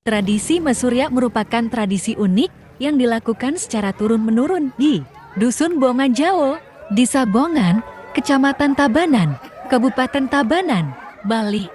Tradisi mesuryak merupakan tradisi unik yang dilakukan secara turun-menurun di Dusun Bongan Jawo, Desa Bongan, Kecamatan Tabanan, Kabupaten Tabanan, Bali.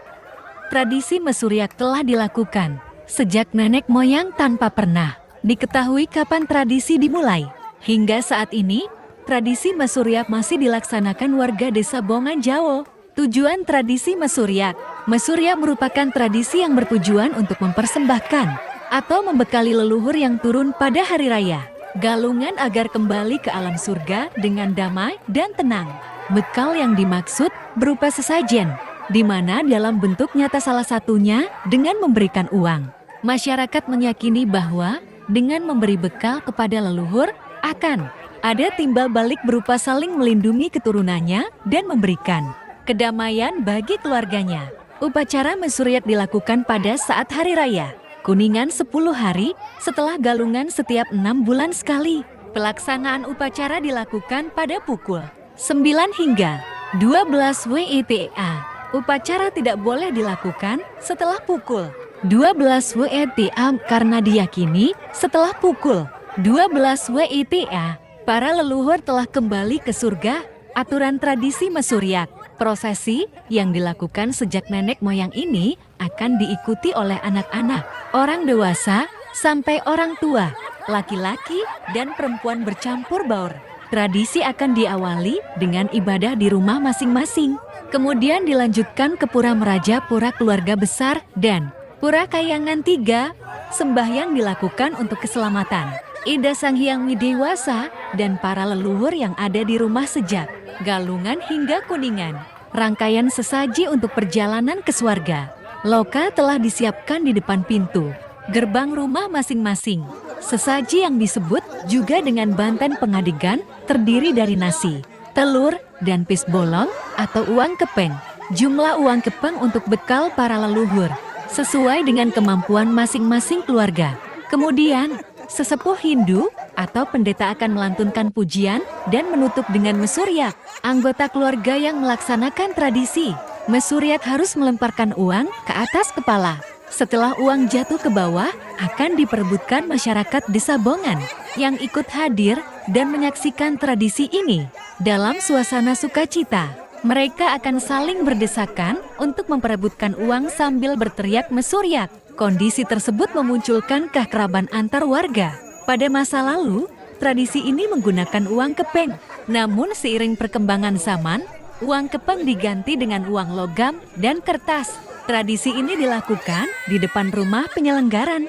Tradisi mesuryak telah dilakukan sejak nenek moyang tanpa pernah diketahui kapan tradisi dimulai. Hingga saat ini, tradisi mesuryak masih dilaksanakan warga Desa Bongan Jawo. Tujuan tradisi mesuryak merupakan tradisi yang bertujuan untuk mempersembahkan atau membekali leluhur yang turun pada hari raya Galungan agar kembali ke alam surga dengan damai dan tenang. Bekal yang dimaksud berupa sesajen, di mana dalam bentuk nyata salah satunya dengan memberikan uang. Masyarakat meyakini bahwa dengan memberi bekal kepada leluhur akan ada timbal balik berupa saling melindungi keturunannya dan memberikan kedamaian bagi keluarganya. Upacara mesuryak dilakukan pada saat hari raya Kuningan 10 hari setelah Galungan setiap 6 bulan sekali. Pelaksanaan upacara dilakukan pada pukul 9 hingga 12 WITA. Upacara tidak boleh dilakukan setelah pukul 12 WITA karena diyakini setelah pukul 12 WITA para leluhur telah kembali ke surga. Aturan tradisi mesuryak, prosesi yang dilakukan sejak nenek moyang ini akan diikuti oleh anak-anak, orang dewasa, sampai orang tua, laki-laki dan perempuan bercampur baur. Tradisi akan diawali dengan ibadah di rumah masing-masing, kemudian dilanjutkan ke Pura Meraja, Pura Keluarga Besar, dan Pura Kayangan 3. Sembahyang dilakukan untuk keselamatan Ida Sang Hyang Widewasa dan para leluhur yang ada di rumah sejak Galungan hingga Kuningan. Rangkaian sesaji untuk perjalanan ke surga loka telah disiapkan di depan pintu gerbang rumah masing-masing. Sesaji yang disebut juga dengan banten pengadegan terdiri dari nasi, telur, dan pis bolong atau uang kepeng. Jumlah uang kepeng untuk bekal para leluhur sesuai dengan kemampuan masing-masing keluarga. Kemudian, sesepuh Hindu atau pendeta akan melantunkan pujian dan menutup dengan mesuryak. Anggota keluarga yang melaksanakan tradisi mesuryak harus melemparkan uang ke atas kepala. Setelah uang jatuh ke bawah, akan diperebutkan masyarakat Desa Bongan yang ikut hadir dan menyaksikan tradisi ini. Dalam suasana sukacita, mereka akan saling berdesakan untuk memperebutkan uang sambil berteriak mesuryak. Kondisi tersebut memunculkan keakraban antar warga. Pada masa lalu, tradisi ini menggunakan uang kepeng. Namun seiring perkembangan zaman, uang kepeng diganti dengan uang logam dan kertas. Tradisi ini dilakukan di depan rumah penyelenggaran